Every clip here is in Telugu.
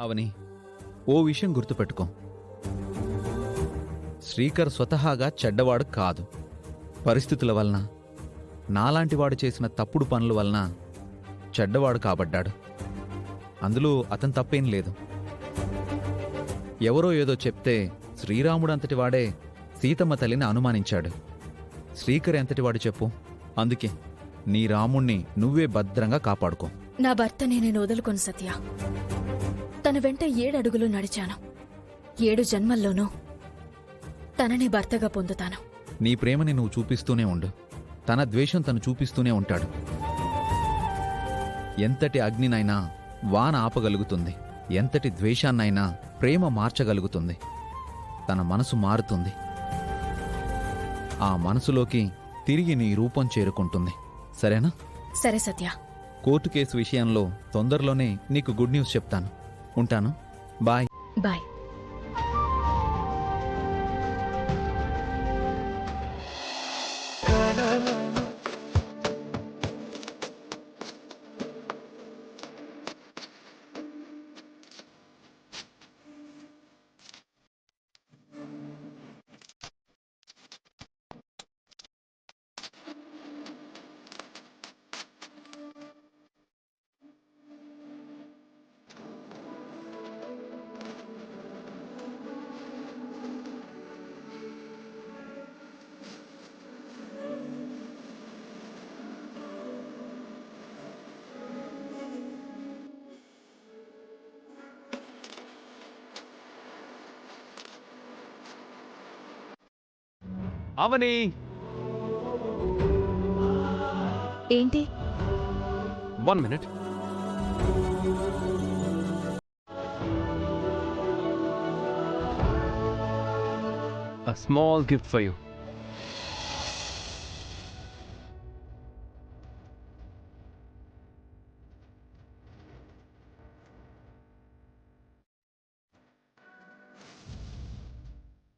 అవని, ఓ విషయం గుర్తుపెట్టుకో. శ్రీకర్ స్వతహాగా చెడ్డవాడు కాదు. పరిస్థితుల వలన, నాలాంటివాడు చేసిన తప్పుడు పనుల వలన చెడ్డవాడు కాబడ్డాడు. అందులో అతని తప్పేం లేదు. ఎవరో ఏదో చెప్తే శ్రీరాముడంతటి వాడే సీతమ్మ తల్లిని అనుమానించాడు. శ్రీకర్ ఎంతటివాడు చెప్పు. అందుకే నీ రాముణ్ణి నువ్వే భద్రంగా కాపాడుకో. నా భర్తని నేను వదులుకొను సత్య. తన వెంట 7 అడుగులు నడిచాను. 7 జన్మల్లోనూ తనని భర్తగా పొందుతాను. నీ ప్రేమని నువ్వు చూపిస్తూనే ఉండు. తన ద్వేషం తను చూపిస్తూనే ఉంటాడు. ఎంతటి అగ్నినైనా వాన ఆపగలుగుతుంది. ఎంతటి ద్వేషాన్నైనా ప్రేమ మార్చగలుగుతుంది. తన మనసు మారుతుంది. ఆ మనసులోకి తిరిగి నీ రూపం చేరుకుంటుంది. సరేనా? సరే సత్య. కోర్టు కేసు విషయంలో తొందరలోనే నీకు గుడ్ న్యూస్ చెప్తాను. ఉంటాను. బాయ్. బాయ్. అవని, ఏంటి? 1 minute. A small gift for you.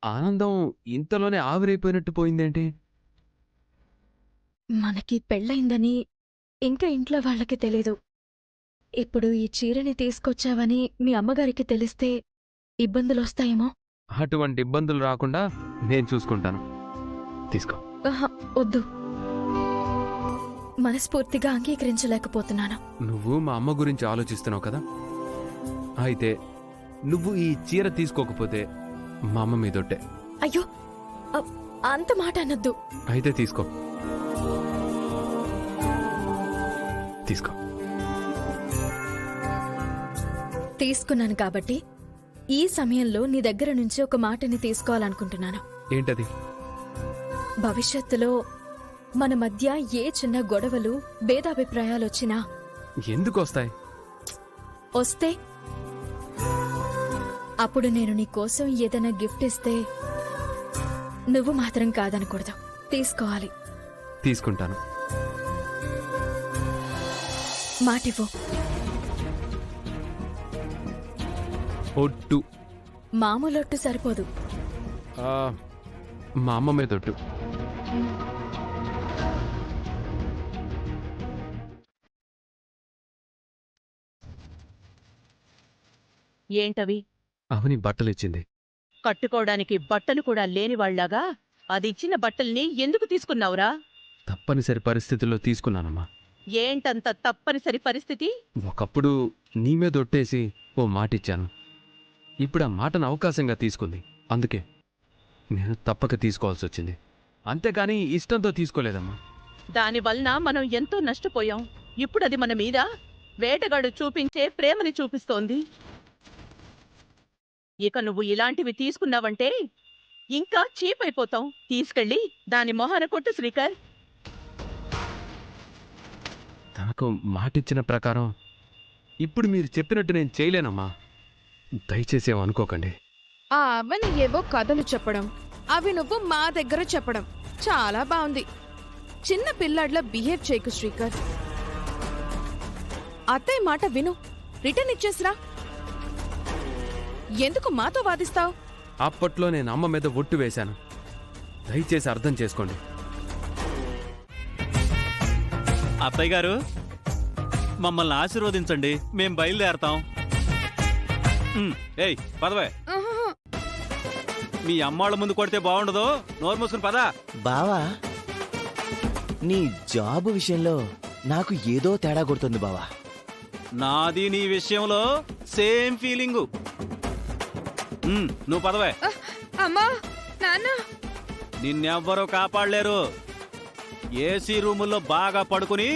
ఆనందం ఇంతలోనే ఆవిరైపోయినట్టు పోయిందేంటి? మనకి పెళ్ళయిందని ఇంకా ఇంట్లో వాళ్ళకి తెలీదు. ఇప్పుడు ఈ చీరని తీసుకొచ్చావని మీ అమ్మగారికి తెలిస్తే ఇబ్బందులొస్తాయేమో. అటువంటి ఇబ్బందులు రాకుండా నేను చూసుకుంటాను. తీసుకో. వద్దు. మనస్ఫూర్తిగా అంగీకరించలేకపోతున్నాను. నువ్వు మా అమ్మ గురించి ఆలోచిస్తున్నావు కదా. అయితే నువ్వు ఈ చీర తీసుకోకపోతే మా అమ్మ మీదొట్టే. అయ్యో, అంత మాట అనొద్దు. అయితే తీసుకో. తీసుకో. తీసుకున్నాను కాబట్టి ఈ సమయంలో నీ దగ్గర నుంచి ఒక మాటని తీసుకోవాలనుకుంటున్నాను. ఏంటది? భవిష్యత్తులో మన మధ్య ఏ చిన్న గొడవలు, భేదాభిప్రాయాలొచ్చినా ఎందుకు వస్తాయి? వస్తే అప్పుడు నేను నీ కోసం ఏదైనా గిఫ్ట్ ఇస్తే నువ్వు మాత్రం కాదనకూడదు. తీసుకోవాలి. తీసుకుంటాను. మాటివ్వు. ఒట్టు. మామూలొట్టు సరిపోదు. మా అమ్మ మీదొట్టు. ఏంటవి? అవని బట్టలిచ్చింది. కట్టుకోవడానికి బట్టలు కూడా లేనివాళ్లాగా అదిచ్చిన బట్టల్ని ఎందుకు తీసుకున్నావురా? తప్పనిసరి పరిస్థితుల్లో తీసుకున్నానమ్మా. ఏంటంత తప్పనిసరి పరిస్థితి? ఒకప్పుడు నీ మీద ఒట్టేసి ఓ మాటిచ్చాను. ఇప్పుడు ఆ మాటను అవకాశంగా తీసుకుంది. అందుకే నేను తప్పక తీసుకోవాల్సి వచ్చింది. అంతేకాని ఇష్టంతో తీసుకోలేదమ్మా. దానివలన మనం ఎంతో నష్టపోయాం. ఇప్పుడది మన మీద వేటగాడు చూపించే ప్రేమని చూపిస్తోంది. ఇక నువ్వు ఇలాంటివి తీసుకున్నావంటే ఇంకా చీప్ అయిపోతాం. తీసుకెళ్ళి దాని మొహాన కొట్టు శ్రీకర్. నాకు మాటిచ్చిన ప్రకారం ఇప్పుడు మీరు చెప్పినట్టు నేను చేయలేనమ్మా. దయచేసి ఏమనుకోకండి. ఆ అవని ఏవో కథలు చెప్పడం, అవి నువ్వు మా దగ్గర చెప్పడం చాలా బాగుంది. చిన్న పిల్లాడ్లా బిహేవ్ చేయకు శ్రీకర్. అత్తయ్య మాట విను. రిటర్న్ ఇచ్చేసిరా. ఎందుకు మాతో వాదిస్తావు? అప్పట్లో నేను అమ్మ మీద ఒట్టు వేశాను. దయచేసి అర్థం చేసుకోండి. అత్తయ్య గారు, మమ్మల్ని ఆశీర్వదించండి. మేం బయలుదేరతాం. ఏయ్ పదవే, ఆహాహా. మీ అమ్మాళ్ళ ముందు కొడితే బాగుండదు. నోరు మూసుకుని పదా. బావా నీ జాబ్ విషయంలో నాకు ఏదో తేడా కొడుతుంది బావా. నాది నీ విషయంలో సేమ్ ఫీలింగు. నువ్వు పదవే. అమ్మా నాన్న నిన్నెవ్వరూ కాపాడలేరు. ఏసీ రూముల్లో బాగా పడుకుని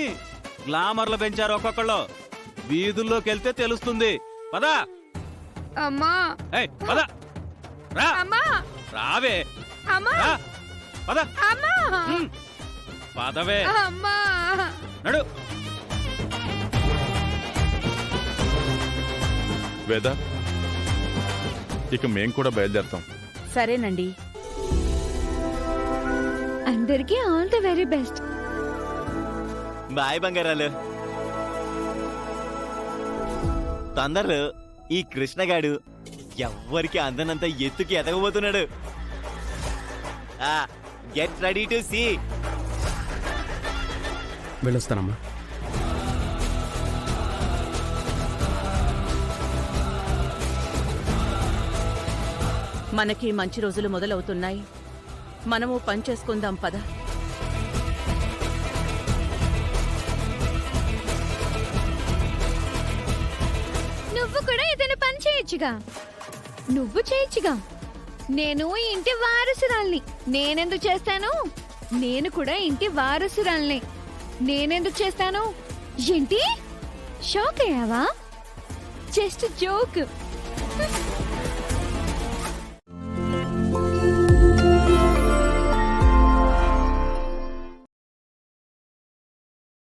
గ్లామర్లు పెంచారు ఒక్కొక్కళ్ళు. వీధుల్లోకి వెళ్తే తెలుస్తుంది. పదా. అమ్మా ఏయ్ పద, రా. అమ్మా రావే, అమ్మా రా. పద. అమ్మా పదవే, అమ్మా నడు. వేద, ఇక మేం కూడా బయలుదేరతాం. సరేనండి. అందరికీ all the very best. Bye బంగారాలు. తొందరలో ఈ కృష్ణగాడు ఎవ్వరికి అందనంత ఎత్తుకి ఎదగబోతున్నాడు. Get ready to see. వెళ్ళొస్తానమ్మా. మనకి మంచి రోజులు మొదలవుతున్నాయి. మనము పని చేసుకుందాం పద. నువ్వు కూడా ఏదైనా పని చేయొచ్చుగా. నువ్వు చేయొచ్చుగా. నేను ఈ ఇంటి వారసురాల్ని. నేనెందుకు చేస్తాను? నేను కూడా ఇంటి వారసురాల్ని. నేనెందుకు చేస్తాను? ఏంటి షాక్ అయ్యావా? Just joke.